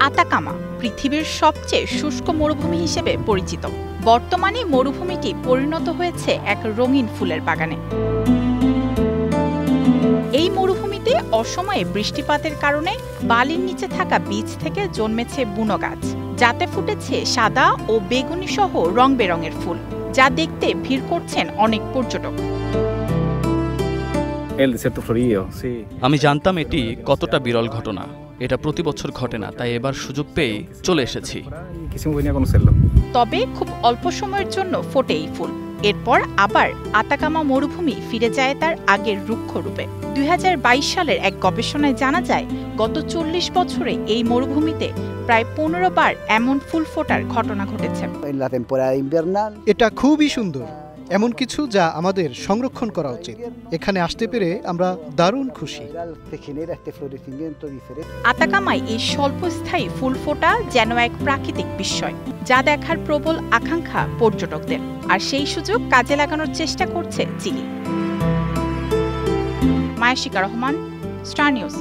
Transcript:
Atacama পৃথিবীর সবচেয়ে শুষ্ক মরুভূমি হিসেবে পরিচিত। বর্তমানে মরুভূমিটি পরিণত হয়েছে এক রঙিন ফুলের বাগানে। এই মরুভূমিতে অসময়ে বৃষ্টিপাতের কারণে বালির নিচে থাকা বীজ থেকে জন্মেছে বুনো গাছ, যাতে ফুটেছে সাদা ও বেগুনি সহ রং বেরঙের ফুল, যা দেখতে ভিড় করছেন অনেক পর্যটক। আমি জানতাম এটি কতটা বিরল ঘটনা। এটা প্রতি বছর ঘটে না, তাই এবার সুযোগ পেয়ে চলে এসেছি। তবে খুব অল্প সময়ের জন্য ফোটে এই ফুল, এরপর আবার আতাকামা মরুভূমি ফিরে যায় তার আগের রুক্ষ রূপে। 2022 সালের এক গবেষণায় জানা যায়, গত 40 বছরে এই মরুভূমিতে প্রায় 15 বার এমন ফুল ফোটার ঘটনা ঘটেছে। এটা খুবই সুন্দর, এমন কিছু যা আমাদের সংরক্ষণ করা উচিত। এখানে আসতে পেরে আমরা দারুণ খুশি। আতাকামায় এই স্বল্পস্থায়ী ফুল ফোটা যেন এক প্রাকৃতিক বিস্ময়, যা দেখার প্রবল আকাঙ্ক্ষা পর্যটকদের, আর সেই সুযোগ কাজে লাগানোর চেষ্টা করছে Chile. Mayashika Rahman, star news.